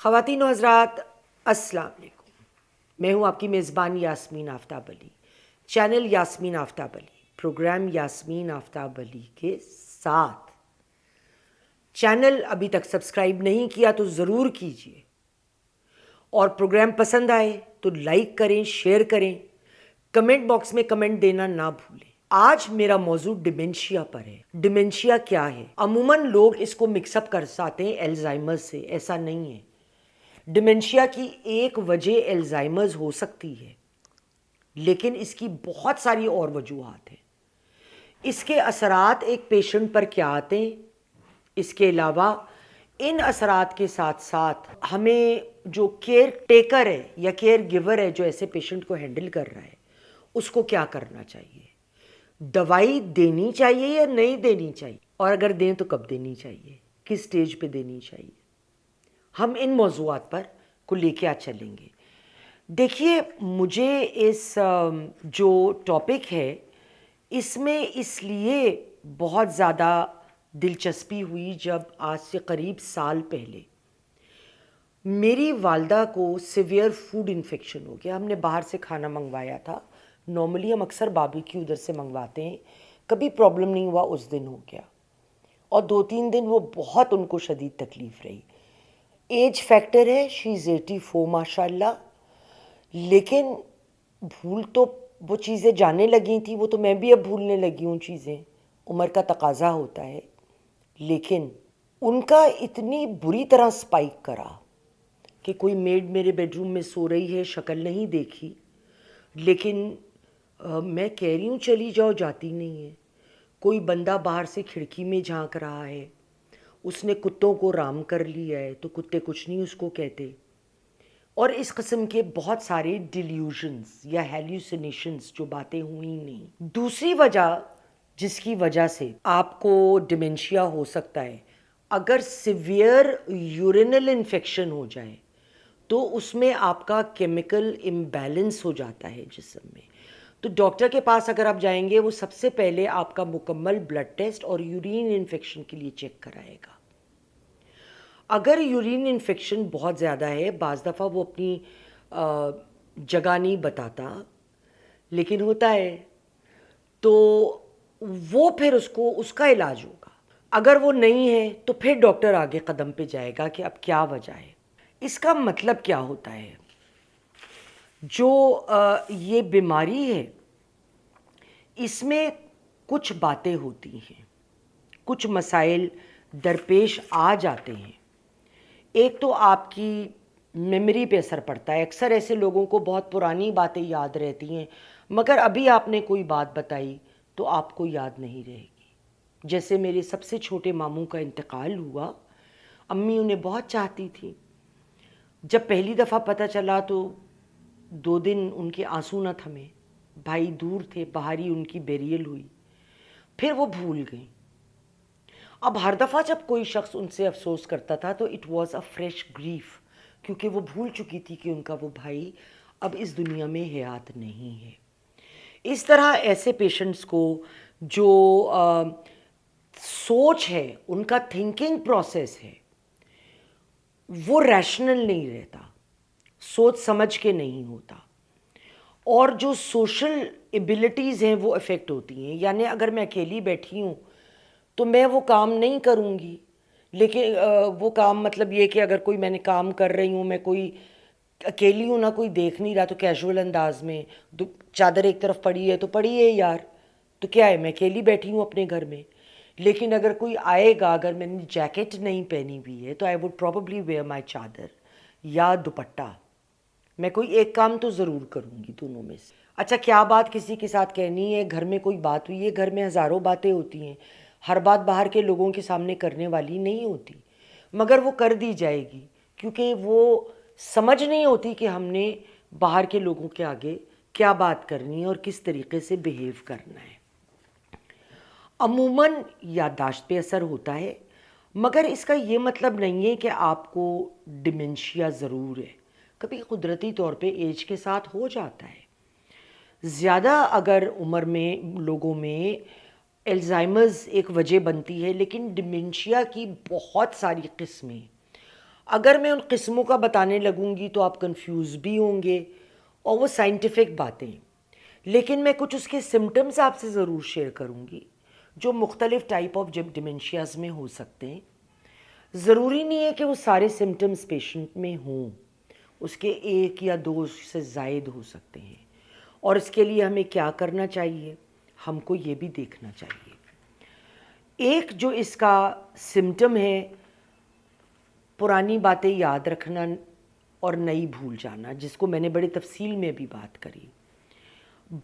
خواتین و حضرات السلام علیکم. میں ہوں آپ کی میزبان یاسمین آفتاب علی. چینل یاسمین آفتاب علی، پروگرام یاسمین آفتاب علی کے ساتھ. چینل ابھی تک سبسکرائب نہیں کیا تو ضرور کیجئے، اور پروگرام پسند آئے تو لائک کریں، شیئر کریں، کمنٹ باکس میں کمنٹ دینا نہ بھولیں. آج میرا موضوع ڈیمنشیا پر ہے. ڈیمنشیا کیا ہے؟ عموماً لوگ اس کو مکس اپ کر ساتے ہیں الزائمر سے. ایسا نہیں ہے. ڈیمنشیا کی ایک وجہ الزائمرز ہو سکتی ہے، لیکن اس کی بہت ساری اور وجوہات ہیں. اس کے اثرات ایک پیشنٹ پر کیا آتے ہیں، اس کے علاوہ ان اثرات کے ساتھ ساتھ ہمیں جو کیئر ٹیکر ہے یا کیئر گیور ہے جو ایسے پیشنٹ کو ہینڈل کر رہا ہے، اس کو کیا کرنا چاہیے. دوائی دینی چاہیے یا نہیں دینی چاہیے، اور اگر دیں تو کب دینی چاہیے، کس سٹیج پہ دینی چاہیے. ہم ان موضوعات پر کو لے کے آج چلیں گے. دیکھیے، مجھے اس جو ٹاپک ہے اس میں اس لیے بہت زیادہ دلچسپی ہوئی جب آج سے قریب سال پہلے میری والدہ کو سیویئر فوڈ انفیکشن ہو گیا. ہم نے باہر سے کھانا منگوایا تھا. نارملی ہم اکثر باربیکیو ادھر سے منگواتے ہیں، کبھی پرابلم نہیں ہوا. اس دن ہو گیا، اور 2-3 دن وہ بہت ان کو شدید تکلیف رہی. ایج فیکٹر ہے، شی از 84 ماشاء اللہ، لیکن بھول تو وہ چیزیں جانے لگی تھیں. وہ تو میں بھی اب بھولنے لگی ہوں چیزیں، عمر کا تقاضا ہوتا ہے. لیکن ان کا اتنی بری طرح سپائک کرا کہ کوئی میڈ میرے بیڈ روم میں سو رہی ہے، شکل نہیں دیکھی، لیکن میں کہہ رہی ہوں چلی جاؤ، جاتی نہیں ہے. کوئی بندہ باہر سے کھڑکی میں جھانک رہا ہے، اس نے کتوں کو رام کر لیا ہے تو کتے کچھ نہیں اس کو کہتے. اور اس قسم کے بہت سارے ڈیلیوژنز یا ہیلوسینیشنز جو باتیں ہوئی نہیں. دوسری وجہ جس کی وجہ سے آپ کو ڈیمنشیا ہو سکتا ہے، اگر سیویئر یورینل انفیکشن ہو جائے تو اس میں آپ کا کیمیکل امبیلنس ہو جاتا ہے جسم میں. تو ڈاکٹر کے پاس اگر آپ جائیں گے، وہ سب سے پہلے آپ کا مکمل بلڈ ٹیسٹ اور یورین انفیکشن کے لیے چیک کرائے گا. اگر یورین انفیکشن بہت زیادہ ہے، بعض دفعہ وہ اپنی جگہ نہیں بتاتا لیکن ہوتا ہے، تو وہ پھر اس کا علاج ہوگا. اگر وہ نہیں ہے تو پھر ڈاکٹر آگے قدم پہ جائے گا کہ اب کیا وجہ ہے. اس کا مطلب کیا ہوتا ہے؟ جو یہ بیماری ہے اس میں کچھ باتیں ہوتی ہیں، کچھ مسائل درپیش آ جاتے ہیں. ایک تو آپ کی میموری پہ اثر پڑتا ہے. اکثر ایسے لوگوں کو بہت پرانی باتیں یاد رہتی ہیں، مگر ابھی آپ نے کوئی بات بتائی تو آپ کو یاد نہیں رہے گی. جیسے میرے سب سے چھوٹے ماموں کا انتقال ہوا، امی انہیں بہت چاہتی تھی. جب پہلی دفعہ پتہ چلا تو 2 دن ان کے آنسو نہ تھمے. بھائی دور تھے، باہر ہی ان کی بیریل ہوئی. پھر وہ بھول گئیں. اب ہر دفعہ جب کوئی شخص ان سے افسوس کرتا تھا تو it was a fresh grief, کیونکہ وہ بھول چکی تھی کہ ان کا وہ بھائی اب اس دنیا میں حیات نہیں ہے. اس طرح ایسے پیشنٹس کو جو سوچ ہے، ان کا تھنکنگ پروسیس ہے، وہ ریشنل نہیں رہتا، سوچ سمجھ کے نہیں ہوتا، اور جو سوشل ایبلٹیز ہیں وہ افیکٹ ہوتی ہیں. یعنی اگر میں اکیلی بیٹھی ہوں تو میں وہ کام نہیں کروں گی، لیکن وہ کام مطلب یہ کہ اگر کوئی میں نے کام کر رہی ہوں، میں کوئی اکیلی ہوں، نہ کوئی دیکھ نہیں رہا، تو کیجول انداز میں چادر ایک طرف پڑی ہے تو پڑی ہے یار، تو کیا ہے، میں اکیلی بیٹھی ہوں اپنے گھر میں. لیکن اگر کوئی آئے گا، اگر میں نے جیکٹ نہیں پہنی ہوئی ہے تو I would probably where my چادر یا دوپٹہ. میں کوئی ایک کام تو ضرور کروں گی دونوں میں سے. اچھا، کیا بات کسی کے ساتھ کہنی ہے، گھر میں کوئی بات ہوئی ہے، گھر میں ہزاروں باتیں ہوتی ہیں، ہر بات باہر کے لوگوں کے سامنے کرنے والی نہیں ہوتی، مگر وہ کر دی جائے گی کیونکہ وہ سمجھ نہیں ہوتی کہ ہم نے باہر کے لوگوں کے آگے کیا بات کرنی ہے اور کس طریقے سے بیہیو کرنا ہے. عموماً یادداشت پہ اثر ہوتا ہے، مگر اس کا یہ مطلب نہیں ہے کہ آپ کو ڈیمنشیا ضرور ہے. کبھی قدرتی طور پہ ایج کے ساتھ ہو جاتا ہے. زیادہ اگر عمر میں لوگوں میں الزائمرز ایک وجہ بنتی ہے، لیکن ڈیمنشیا کی بہت ساری قسمیں اگر میں ان قسموں کا بتانے لگوں گی تو آپ کنفیوز بھی ہوں گے، اور وہ سائنٹیفک باتیں ہیں، لیکن میں کچھ اس کے سمٹمز آپ سے ضرور شیئر کروں گی جو مختلف ٹائپ آف ڈیمنشیاز میں ہو سکتے ہیں۔ ضروری نہیں ہے کہ وہ سارے سمٹمز پیشنٹ میں ہوں، اس کے ایک یا دو سے زائد ہو سکتے ہیں، اور اس کے لیے ہمیں کیا کرنا چاہیے، ہم کو یہ بھی دیکھنا چاہیے۔ ایک جو اس کا سمٹم ہے پرانی باتیں یاد رکھنا اور نئی بھول جانا، جس کو میں نے بڑے تفصیل میں بھی بات کری۔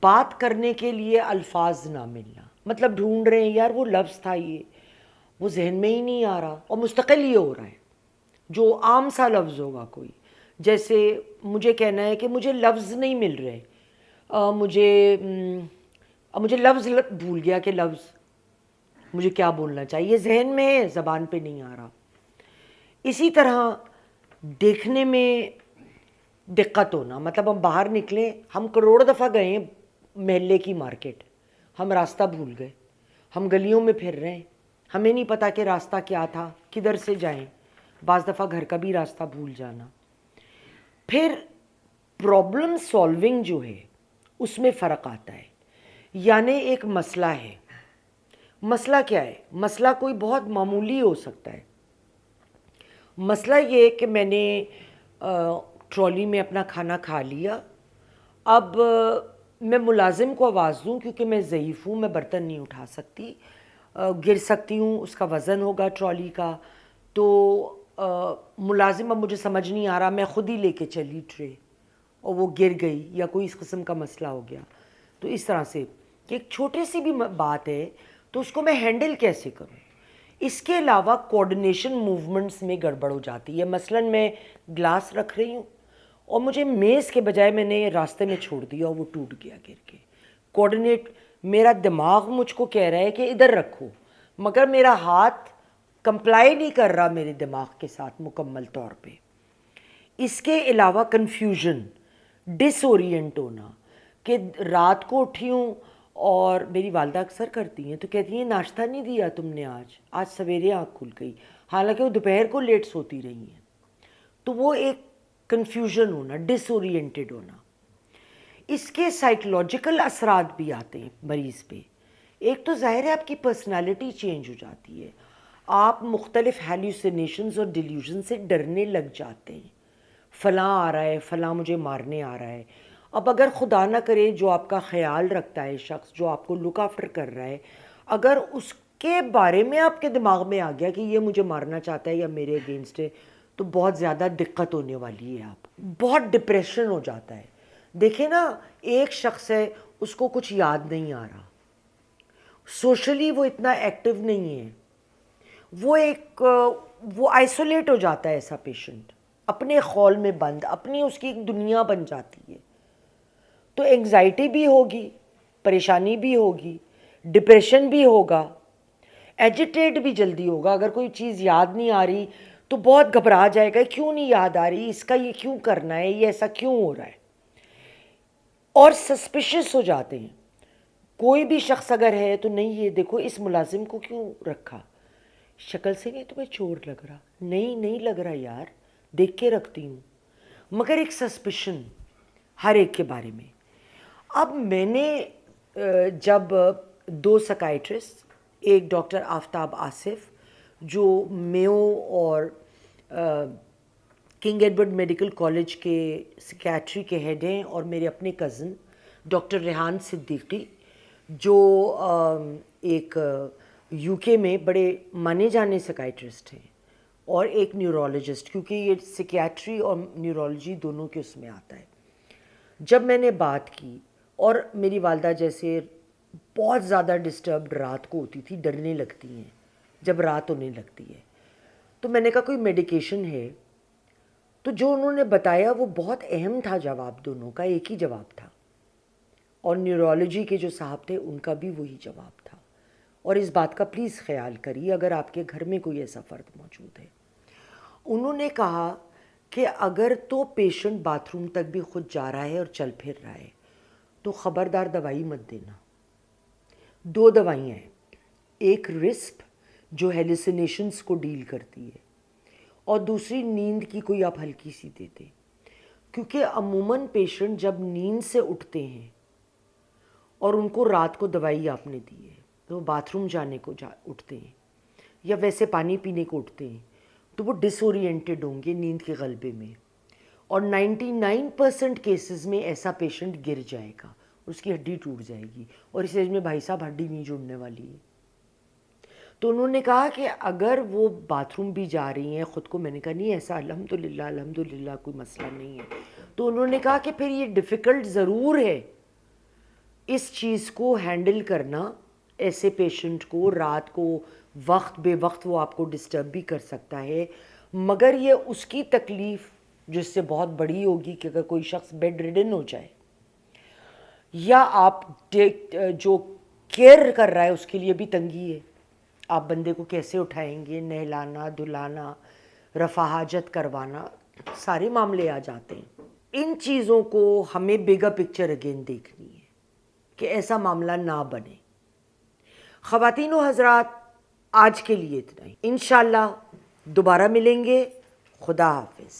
بات کرنے کے لیے الفاظ نہ ملنا، مطلب ڈھونڈ رہے ہیں یار وہ لفظ تھا، یہ وہ ذہن میں ہی نہیں آ رہا، اور مستقل یہ ہو رہا ہے جو عام سا لفظ ہوگا کوئی، جیسے مجھے کہنا ہے کہ مجھے لفظ نہیں مل رہے، مجھے لفظ بھول گیا کہ لفظ مجھے کیا بولنا چاہیے، ذہن میں ہے زبان پہ نہیں آ رہا۔ اسی طرح دیکھنے میں دقت ہونا، مطلب ہم باہر نکلیں، ہم کروڑ دفعہ گئے ہیں محلے کی مارکیٹ، ہم راستہ بھول گئے، ہم گلیوں میں پھر رہے ہیں، ہمیں نہیں پتہ کہ راستہ کیا تھا، کدھر سے جائیں، بعض دفعہ گھر کا بھی راستہ بھول جانا۔ پھر پرابلم سالونگ جو ہے اس میں فرق آتا ہے، یعنی ایک مسئلہ ہے، مسئلہ کیا ہے؟ مسئلہ کوئی بہت معمولی ہو سکتا ہے۔ مسئلہ یہ کہ میں نے ٹرالی میں اپنا کھانا کھا لیا، اب میں ملازم کو آواز دوں کیونکہ میں ضعیف ہوں، میں برتن نہیں اٹھا سکتی، گر سکتی ہوں، اس کا وزن ہوگا ٹرالی کا، تو ملازم اب مجھے سمجھ نہیں آ رہا، میں خود ہی لے کے چلی ٹرے اور وہ گر گئی یا کوئی اس قسم کا مسئلہ ہو گیا۔ تو اس طرح سے کہ ایک چھوٹی سی بھی بات ہے تو اس کو میں ہینڈل کیسے کروں۔ اس کے علاوہ کوآرڈینیشن موومنٹس میں گڑبڑ ہو جاتی ہے، مثلاً میں گلاس رکھ رہی ہوں اور مجھے میز کے بجائے میں نے راستے میں چھوڑ دیا اور وہ ٹوٹ گیا گر کے۔ کوآرڈینیٹ میرا دماغ مجھ کو کہہ رہا ہے کہ ادھر رکھو، مگر میرا ہاتھ کمپلائی نہیں کر رہا میرے دماغ کے ساتھ مکمل طور پہ۔ اس کے علاوہ کنفیوژن، ڈس اورینٹ ہونا، کہ رات کو اٹھی ہوں اور میری والدہ اکثر کرتی ہیں تو کہتی ہیں ناشتہ نہیں دیا تم نے آج سویرے آنکھ کھل گئی، حالانکہ وہ دوپہر کو لیٹ سوتی رہی ہیں۔ تو وہ ایک کنفیوژن ہونا، ڈس اورینٹڈ ہونا۔ اس کے سائیکولوجیکل اثرات بھی آتے ہیں مریض پہ۔ ایک تو ظاہر ہے آپ کی پرسنالٹی چینج ہو جاتی ہے، آپ مختلف ہیلوسینیشنز اور ڈیلیوژن سے ڈرنے لگ جاتے ہیں، فلاں آ رہا ہے، فلاں مجھے مارنے آ رہا ہے۔ اب اگر خدا نہ کرے جو آپ کا خیال رکھتا ہے شخص، جو آپ کو لک آفٹر کر رہا ہے، اگر اس کے بارے میں آپ کے دماغ میں آ گیا کہ یہ مجھے مارنا چاہتا ہے یا میرے اگینسٹ ہے، تو بہت زیادہ دقت ہونے والی ہے، آپ بہت ڈپریشن ہو جاتا ہے۔ دیکھیں نا، ایک شخص ہے اس کو کچھ یاد نہیں آ رہا، سوشلی وہ اتنا ایکٹیو نہیں ہے، وہ آئسولیٹ ہو جاتا ہے ایسا پیشنٹ، اپنے خول میں بند، اپنی اس کی ایک دنیا بن جاتی ہے۔ تو انگزائٹی بھی ہوگی، پریشانی بھی ہوگی، ڈپریشن بھی ہوگا، ایجیٹیٹ بھی جلدی ہوگا۔ اگر کوئی چیز یاد نہیں آ رہی تو بہت گھبرا جائے گا، کیوں نہیں یاد آ رہی، اس کا یہ کیوں کرنا ہے، یہ ایسا کیوں ہو رہا ہے، اور سسپیشس ہو جاتے ہیں۔ کوئی بھی شخص اگر ہے تو نہیں، یہ دیکھو اس ملازم کو کیوں رکھا، شکل سے نہیں تمہیں چور لگ رہا، نہیں لگ رہا یار، دیکھ کے رکھتی ہوں، مگر ایک سسپیشن ہر ایک کے بارے میں۔ اب میں نے جب دو سکائٹرسٹ، ایک ڈاکٹر آفتاب آصف جو میو اور کنگ ایڈورڈ میڈیکل کالج کے سکیٹری کے ہیڈ ہیں، اور میرے اپنے کزن ڈاکٹر ریحان صدیقی جو ایک یو کے میں بڑے مانے جانے سکائٹرسٹ ہیں، اور ایک نیورولوجسٹ، کیونکہ یہ سکیٹری اور نیورولوجی دونوں کے اس میں آتا ہے۔ جب میں نے بات کی، اور میری والدہ جیسے بہت زیادہ ڈسٹربڈ رات کو ہوتی تھی، ڈرنے لگتی ہیں جب رات ہونے لگتی ہے، تو میں نے کہا کوئی میڈیکیشن ہے؟ تو جو انہوں نے بتایا وہ بہت اہم تھا، جواب دونوں کا ایک ہی جواب تھا، اور نیورولوجی کے جو صاحب تھے ان کا بھی وہی جواب تھا۔ اور اس بات کا پلیز خیال کریے اگر آپ کے گھر میں کوئی ایسا فرد موجود ہے۔ انہوں نے کہا کہ اگر تو پیشنٹ باتھ روم تک بھی خود جا رہا ہے اور چل پھر رہا ہے تو خبردار دوائی مت دینا۔ دو دوائیاں ہیں، ایک رسپ جو ہیلوسینیشنز کو ڈیل کرتی ہے، اور دوسری نیند کی کوئی آپ ہلکی سی دے دیں، کیونکہ عموماً پیشنٹ جب نیند سے اٹھتے ہیں اور ان کو رات کو دوائی آپ نے دی ہے تو وہ باتھ روم جانے کو اٹھتے ہیں یا ویسے پانی پینے کو اٹھتے ہیں تو وہ ڈس اورینٹیڈ ہوں گے نیند کے غلبے میں، اور 99% کیسز میں ایسا پیشنٹ گر جائے گا، اس کی ہڈی ٹوٹ جائے گی، اور اس ایج میں بھائی صاحب ہڈی نہیں جڑنے والی ہے۔ تو انہوں نے کہا کہ اگر وہ باتھ روم بھی جا رہی ہیں خود کو، میں نے کہا نہیں ایسا الحمدللہ کوئی مسئلہ نہیں ہے، تو انہوں نے کہا کہ پھر یہ ڈیفیکلٹ ضرور ہے اس چیز کو ہینڈل کرنا، ایسے پیشنٹ کو رات کو وقت بے وقت وہ آپ کو ڈسٹرب بھی کر سکتا ہے، مگر یہ اس کی تکلیف جس سے بہت بڑی ہوگی کہ اگر کوئی شخص بیڈ ریڈن ہو جائے یا آپ جو کیئر کر رہا ہے اس کے لیے بھی تنگی ہے، آپ بندے کو کیسے اٹھائیں گے، نہلانا دھلانا رفع حاجت کروانا، سارے معاملے آ جاتے ہیں۔ ان چیزوں کو ہمیں بیگر پکچر اگین دیکھنی ہے کہ ایسا معاملہ نہ بنے۔ خواتین و حضرات، آج کے لیے اتنا ہی، انشاءاللہ دوبارہ ملیں گے۔ خدا حافظ۔